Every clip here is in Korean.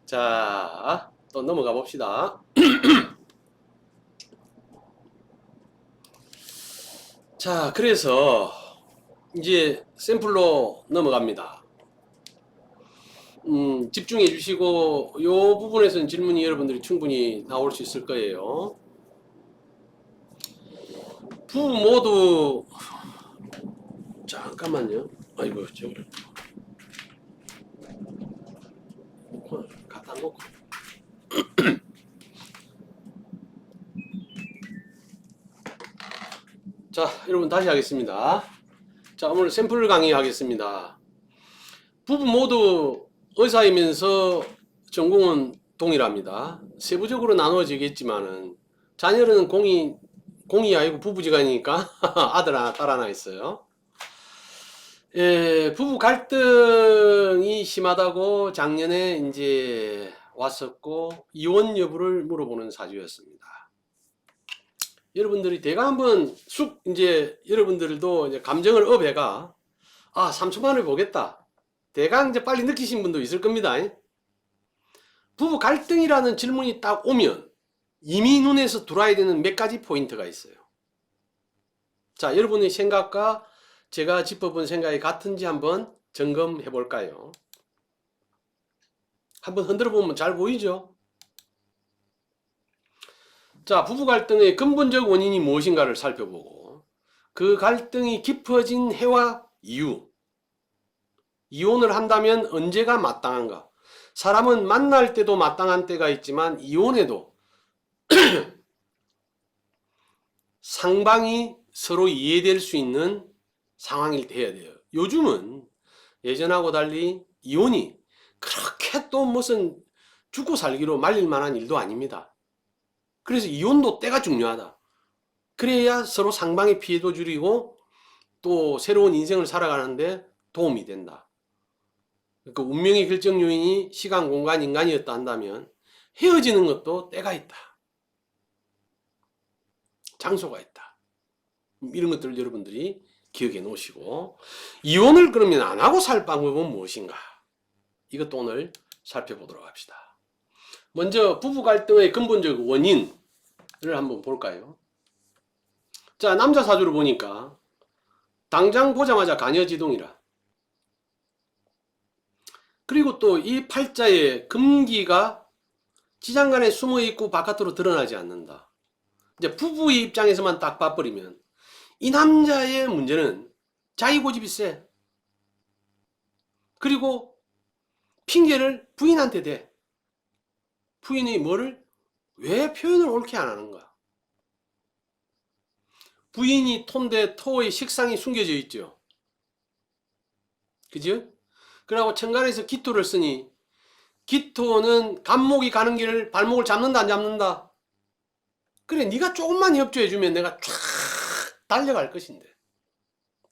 자, 또 넘어가 봅시다. 자, 그래서 이제 샘플로 넘어갑니다. 집중해 주시고 이 부분에서는 질문이 여러분들이 충분히 나올 수 있을 거예요. 부부 모두 잠깐만요. 아이고, 저거를 갖다 놓고. 자, 여러분 다시 하겠습니다. 자, 오늘 샘플 강의 하겠습니다. 부부 모두 의사이면서 전공은 동일합니다. 세부적으로 나누어지겠지만은 자녀는 공이 아니고 부부지간이니까 아들 하나, 딸 하나 있어요. 예, 부부 갈등이 심하다고 작년에 이제 왔었고 이혼 여부를 물어보는 사주였습니다. 여러분들이 대강 한번 이제 여러분들도 이제 감정을 업해가 3초 만에 보겠다. 대강 이제 빨리 느끼신 분도 있을 겁니다. 부부 갈등이라는 질문이 딱 오면 이미 눈에서 들어와야 되는 몇 가지 포인트가 있어요. 자, 여러분의 생각과 제가 짚어본 생각이 같은지 한번 점검해 볼까요? 한번 흔들어 보면 잘 보이죠? 자, 부부 갈등의 근본적 원인이 무엇인가를 살펴보고 그 갈등이 깊어진 해와 이유, 이혼을 한다면 언제가 마땅한가? 사람은 만날 때도 마땅한 때가 있지만 이혼해도 상방이 서로 이해될 수 있는 상황이 돼야 돼요. 요즘은 예전하고 달리 이혼이 그렇게 또 무슨 죽고 살기로 말릴 만한 일도 아닙니다. 그래서 이혼도 때가 중요하다. 그래야 서로 상방의 피해도 줄이고 또 새로운 인생을 살아가는데 도움이 된다. 그러니까 운명의 결정 요인이 시간, 공간, 인간이었다 한다면 헤어지는 것도 때가 있다. 장소가 있다. 이런 것들을 여러분들이 기억해 놓으시고 이혼을 그러면 안 하고 살 방법은 무엇인가? 이것도 오늘 살펴보도록 합시다. 먼저 부부 갈등의 근본적 원인을 한번 볼까요? 자, 남자 사주를 보니까 당장 보자마자 간여지동이라. 그리고 또 이 팔자의 금기가 지장간에 숨어 있고 바깥으로 드러나지 않는다. 이제 부부의 입장에서만 딱 봐버리면 이 남자의 문제는 자기 고집이 세. 그리고 핑계를 부인한테 대. 부인이 왜 표현을 옳게 안 하는가? 부인이 톤데 토의 식상이 숨겨져 있죠. 그죠? 그러고 천간에서 기토를 쓰니 기토는 간목이 가는 길을 발목을 잡는다 안 잡는다? 그래, 네가 조금만 협조해주면 내가 쫙 달려갈 것인데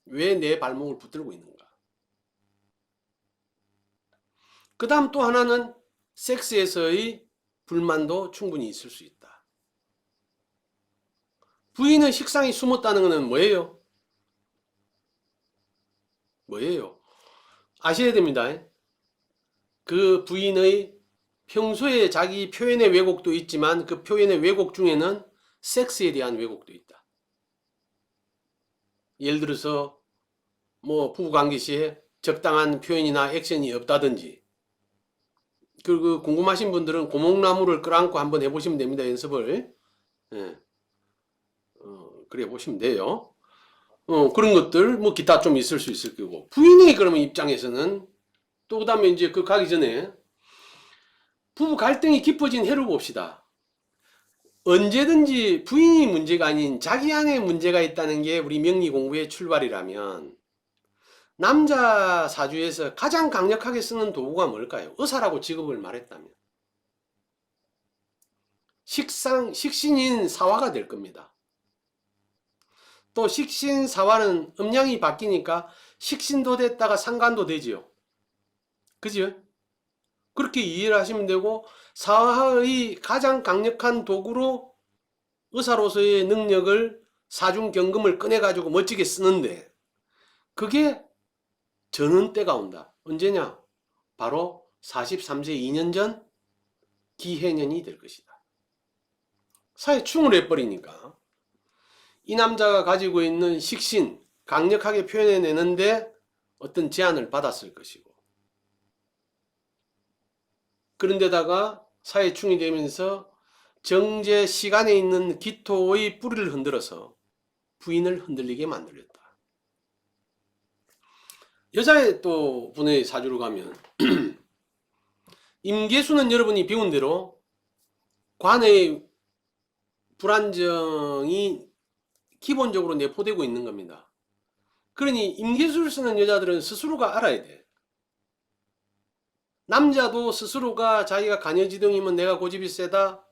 왜 내 발목을 붙들고 있는가? 그 다음 또 하나는 섹스에서의 불만도 충분히 있을 수 있다. 부인의 식상이 숨었다는 것은 뭐예요? 뭐예요? 아셔야 됩니다. 그 부인의 평소에 자기 표현의 왜곡도 있지만 그 표현의 왜곡 중에는 섹스에 대한 왜곡도 있다. 예를 들어서 뭐 부부관계 시에 적당한 표현이나 액션이 없다든지. 그리고 궁금하신 분들은 고목나무를 끌어안고 한번 해보시면 됩니다. 연습을. 예. 그래 보시면 돼요. 그런 것들 뭐 기타 좀 있을 수 있을 거고. 부인의 그러면 입장에서는 또 그다음에 이제 그 가기 전에 부부 갈등이 깊어진 해를 봅시다. 언제든지 부인이 문제가 아닌 자기 안에 문제가 있다는 게 우리 명리 공부의 출발이라면 남자 사주에서 가장 강력하게 쓰는 도구가 뭘까요? 의사라고 직업을 말했다면 식신인 사화가 될 겁니다. 또 식신 사화는 음양이 바뀌니까 식신도 됐다가 상관도 되지요. 그죠? 그렇게 이해를 하시면 되고 사화의 가장 강력한 도구로 의사로서의 능력을 사중경금을 꺼내가지고 멋지게 쓰는데 그게 저는 때가 온다. 언제냐? 바로 43세 2년 전 기해년이 될 것이다. 사회충을 해버리니까 이 남자가 가지고 있는 식신 강력하게 표현해내는데 어떤 제한을 받았을 것이고, 그런데다가 사회충이 되면서 정제 시간에 있는 기토의 뿌리를 흔들어서 부인을 흔들리게 만들었다. 여자의 또 분의 사주로 가면 임계수는 여러분이 배운 대로 관의 불안정이 기본적으로 내포되고 있는 겁니다. 그러니 임계수를 쓰는 여자들은 스스로가 알아야 돼. 남자도 스스로가 자기가 간여지둥이면 내가 고집이 세다,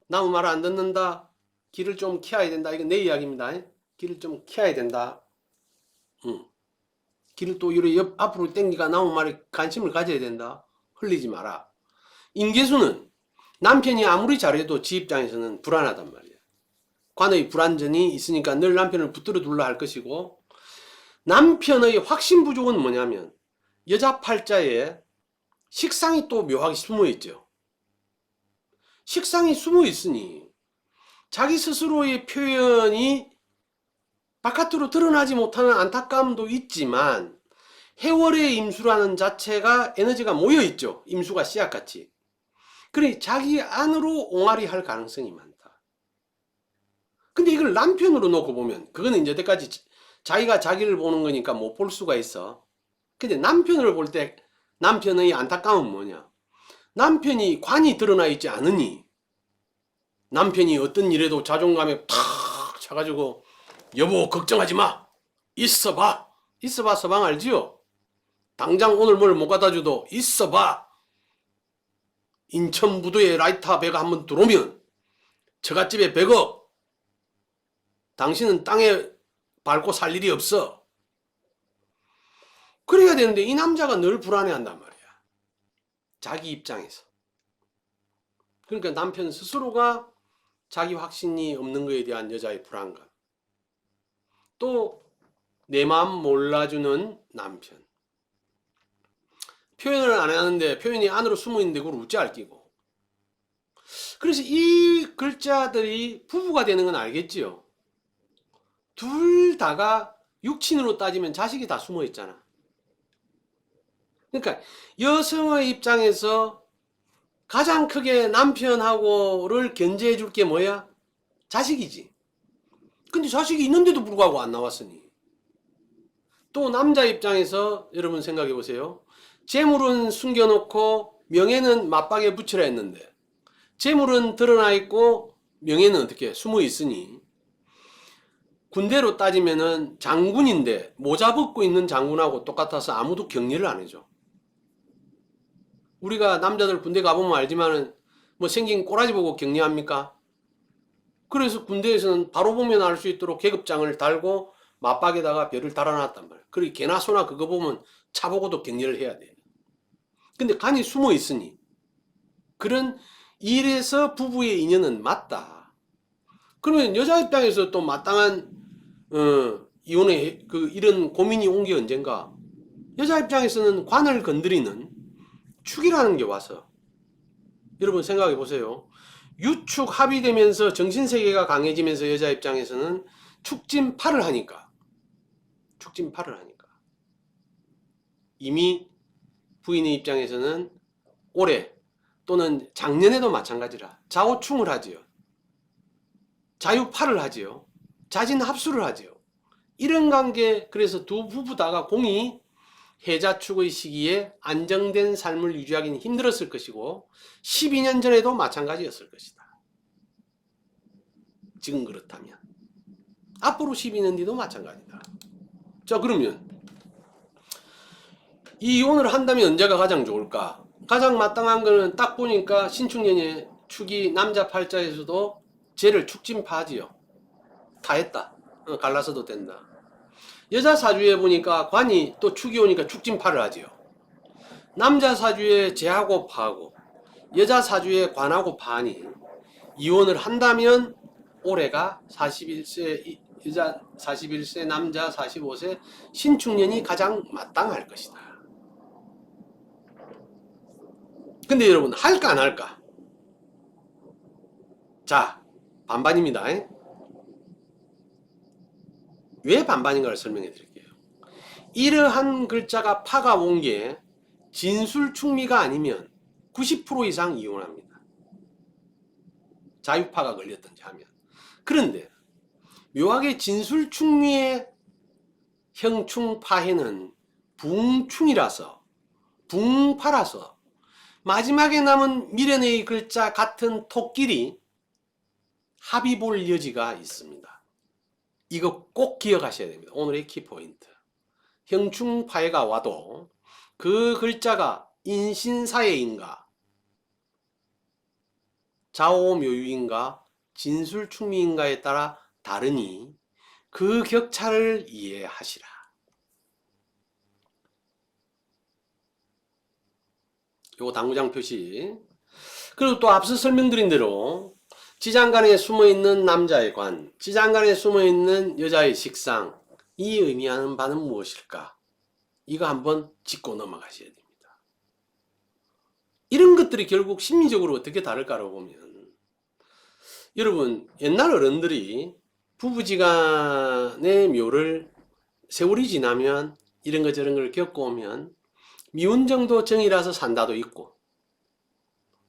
남의 말 안 듣는다, 길을 좀 키워야 된다. 이건 내 이야기입니다. 길을 좀 키워야 된다. 길을 또 이렇게 앞으로 땡기가 남의 말에 관심을 가져야 된다. 흘리지 마라. 임계수는 남편이 아무리 잘해도 지 입장에서는 불안하단 말이야. 관의 불안전이 있으니까 늘 남편을 붙들어 둘라 할 것이고, 남편의 확신 부족은 뭐냐면 여자 팔자에 식상이 또 묘하게 숨어 있죠. 식상이 숨어 있으니 자기 스스로의 표현이 바깥으로 드러나지 못하는 안타까움도 있지만, 해월의 임수라는 자체가 에너지가 모여 있죠. 임수가 씨앗같이. 그러니 자기 안으로 옹알이 할 가능성이 많다. 근데 이걸 남편으로 놓고 보면 그거는 이제 여태까지 자기가 자기를 보는 거니까 못 볼 수가 있어. 근데 남편을 볼 때 남편의 안타까움은 뭐냐? 남편이 관이 드러나 있지 않으니, 남편이 어떤 일에도 자존감에 팍 차가지고 여보 걱정하지 마, 있어봐. 있어봐 서방 알지요? 당장 오늘 뭘 못 갖다 줘도 있어봐. 인천 부두에 라이터 배가 한번 들어오면 처갓집에 100억, 당신은 땅에 밟고 살 일이 없어. 그래야 되는데 이 남자가 늘 불안해한단 말이야. 자기 입장에서. 그러니까 남편 스스로가 자기 확신이 없는 것에 대한 여자의 불안감. 또 내 마음 몰라주는 남편. 표현을 안 하는데 표현이 안으로 숨어 있는데 그걸 웃지 알끼고. 그래서 이 글자들이 부부가 되는 건 알겠지요. 둘 다가 육친으로 따지면 자식이 다 숨어 있잖아. 그러니까 여성의 입장에서 가장 크게 남편하고를 견제해 줄 게 뭐야? 자식이지. 근데 자식이 있는데도 불구하고 안 나왔으니. 또 남자 입장에서 여러분 생각해 보세요. 재물은 숨겨놓고 명예는 맞박에 붙이라 했는데, 재물은 드러나 있고 명예는 어떻게 숨어 있으니, 군대로 따지면은 장군인데 모자 벗고 있는 장군하고 똑같아서 아무도 격려를 안 해줘. 우리가 남자들 군대 가보면 알지만은 뭐 생긴 꼬라지 보고 격려합니까? 그래서 군대에서는 바로 보면 알 수 있도록 계급장을 달고 맞박에다가 별을 달아놨단 말이야. 그리고 개나 소나 그거 보면 차보고도 격려를 해야 돼. 근데 간이 숨어 있으니 그런 일에서 부부의 인연은 맞다. 그러면 여자 입장에서 또 마땅한 이혼의 이런 고민이 온 게 언젠가? 여자 입장에서는 관을 건드리는 축이라는 게 와서, 여러분 생각해 보세요. 유축 합의되면서 정신세계가 강해지면서 여자 입장에서는 축진파를 하니까 이미 부인의 입장에서는 올해 또는 작년에도 마찬가지라 좌우충을 하지요. 자유파를 하지요. 자진합수를 하지요. 이런 관계, 그래서 두 부부 다가 공이 해자축의 시기에 안정된 삶을 유지하기는 힘들었을 것이고 12년 전에도 마찬가지였을 것이다. 지금 그렇다면 앞으로 12년 뒤도 마찬가지다. 자, 그러면 이혼을 한다면 언제가 가장 좋을까? 가장 마땅한 거는 딱 보니까 신축년의 축이 남자 팔자에서도 쟤를 축진파지요. 다 했다. 갈라서도 된다. 여자 사주에 보니까 관이 또 축이 오니까 축진파를 하지요. 남자 사주에 재하고 파하고 여자 사주에 관하고 파하니 이혼을 한다면 올해가 41세 여자 41세 남자 45세 신축년이 가장 마땅할 것이다. 근데 여러분 할까 안 할까? 자, 반반입니다. 왜 반반인가를 설명해 드릴게요. 이러한 글자가 파가 온 게 진술충미가 아니면 90% 이상 이혼합니다. 자유파가 걸렸든지 하면. 그런데 묘하게 진술충미의 형충파해는 붕충이라서, 붕파라서 마지막에 남은 미련의 글자 같은 토끼리 합이 볼 여지가 있습니다. 이거 꼭 기억하셔야 됩니다. 오늘의 키포인트. 형충파해가 와도 그 글자가 인신사해인가, 자오묘유인가, 진술충미인가에 따라 다르니 그 격차를 이해하시라. 요거 당구장 표시. 그리고 또 앞서 설명드린 대로 지장간에 숨어있는 남자의 관, 지장간에 숨어있는 여자의 식상, 이 의미하는 바는 무엇일까? 이거 한번 짚고 넘어가셔야 됩니다. 이런 것들이 결국 심리적으로 어떻게 다를까라고 보면, 여러분 옛날 어른들이 부부지간의 묘를 세월이 지나면 이런 거 저런 걸 겪고 오면 미운 정도 정이라서 산다도 있고,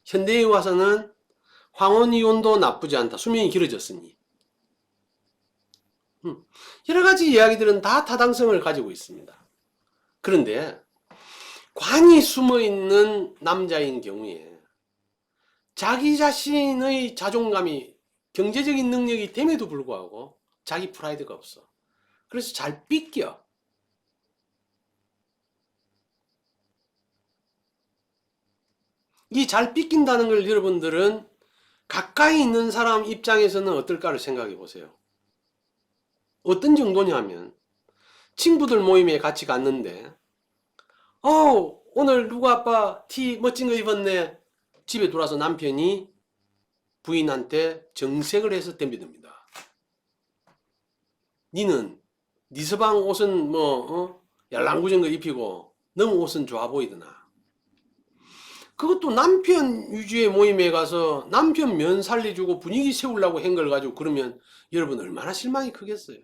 현대에 와서는 황혼이혼도 나쁘지 않다. 수명이 길어졌으니. 여러 가지 이야기들은 다 타당성을 가지고 있습니다. 그런데 관이 숨어있는 남자인 경우에 자기 자신의 자존감이 경제적인 능력이 됨에도 불구하고 자기 프라이드가 없어. 그래서 잘 삐껴. 이 잘 삐낀다는 걸 여러분들은 가까이 있는 사람 입장에서는 어떨까를 생각해 보세요. 어떤 정도냐면 친구들 모임에 같이 갔는데 오늘 누구 아빠 티 멋진 거 입었네. 집에 돌아서 남편이 부인한테 정색을 해서 덤비듭니다. 니는 니 서방 옷은 yar랑구정 거 입히고 너무 옷은 좋아 보이더나. 그것도 남편 위주의 모임에 가서 남편 면 살려주고 분위기 세우려고 한 걸 가지고 그러면 여러분 얼마나 실망이 크겠어요.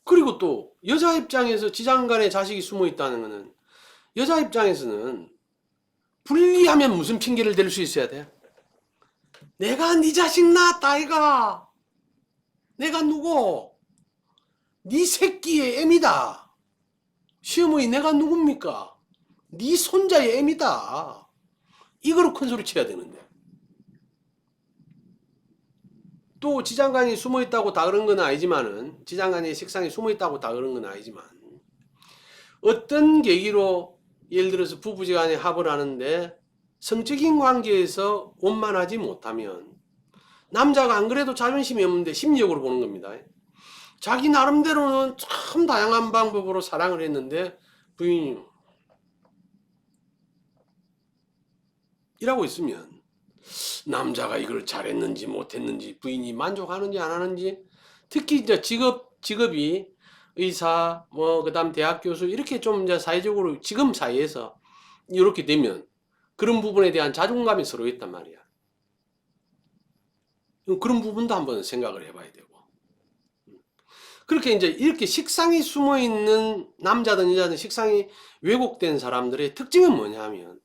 그리고 또 여자 입장에서 지장간에 자식이 숨어 있다는 것은 여자 입장에서는 불리하면 무슨 핑계를 댈 수 있어야 돼? 내가 네 자식 낳았다 아이가. 내가 누구? 네 새끼의 애미다. 시어머니 내가 누굽니까? 네 손자의 애미다. 이거로 큰 소리 쳐야 되는데. 또 지장간이 숨어있다고 다 그런 건 아니지만은, 지장간의 식상이 숨어있다고 다 그런 건 아니지만, 어떤 계기로 예를 들어서 부부지간에 합을 하는데 성적인 관계에서 원만하지 못하면 남자가 안 그래도 자존심이 없는데 심리적으로 보는 겁니다. 자기 나름대로는 참 다양한 방법으로 사랑을 했는데 부인이 이라고 있으면 남자가 이걸 잘했는지 못했는지, 부인이 만족하는지 안 하는지, 특히 이제 직업이 의사, 그다음 대학 교수 이렇게 좀 이제 사회적으로 지금 사회에서 이렇게 되면 그런 부분에 대한 자존감이 서로 있단 말이야. 그런 부분도 한번 생각을 해봐야 되고. 그렇게 이제 이렇게 식상이 숨어 있는 남자든 여자든 식상이 왜곡된 사람들의 특징은 뭐냐면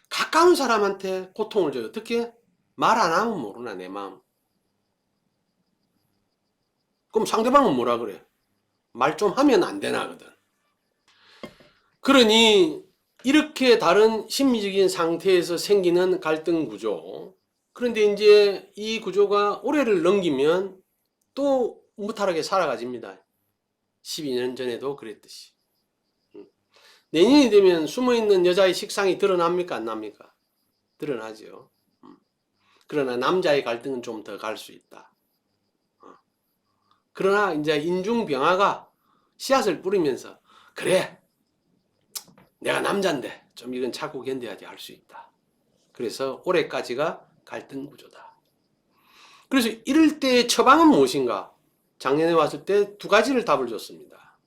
가까운 사람한테 고통을 줘요. 어떻게? 말 안 하면 모르나 내 마음. 그럼 상대방은 뭐라 그래? 말 좀 하면 안 되나 하거든. 그러니 이렇게 다른 심리적인 상태에서 생기는 갈등 구조. 그런데 이제 이 구조가 올해를 넘기면 또 무탈하게 살아가집니다. 12년 전에도 그랬듯이. 내년이 되면 숨어있는 여자의 식상이 드러납니까? 안 납니까? 드러나죠. 그러나 남자의 갈등은 좀 더 갈 수 있다. 그러나 이제 인중병화가 씨앗을 뿌리면서 그래 내가 남잔데 좀 이건 참고 견뎌야지 할 수 있다. 그래서 올해까지가 갈등 구조다. 그래서 이럴 때의 처방은 무엇인가? 작년에 왔을 때 두 가지를 답을 줬습니다.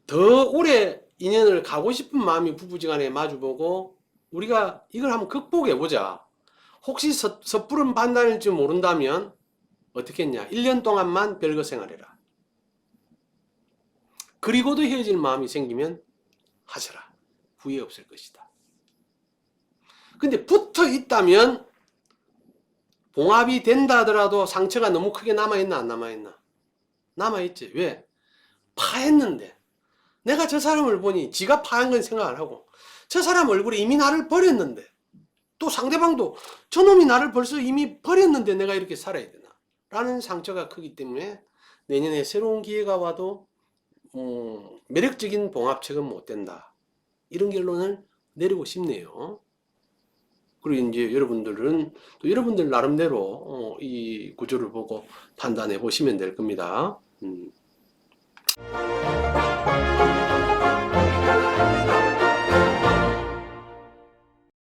더 오래 인연을 가고 싶은 마음이 부부지간에 마주보고 우리가 이걸 한번 극복해보자. 혹시 섣부른 판단일지 모른다면 어떻게 했냐? 1년 동안만 별거 생활해라. 그리고도 헤어질 마음이 생기면 하셔라. 후회 없을 것이다. 근데 붙어 있다면 봉합이 된다 하더라도 상처가 너무 크게 남아있나 안 남아있나? 남아있지. 왜? 파했는데 내가 저 사람을 보니 지가 파한 건 생각 안 하고 저 사람 얼굴에 이미 나를 버렸는데 또 상대방도 저놈이 나를 벌써 이미 버렸는데 내가 이렇게 살아야 되나? 라는 상처가 크기 때문에 내년에 새로운 기회가 와도 매력적인 봉합책은 못 된다. 이런 결론을 내리고 싶네요. 그리고 이제 여러분들은 또 여러분들 나름대로 이 구조를 보고 판단해 보시면 될 겁니다.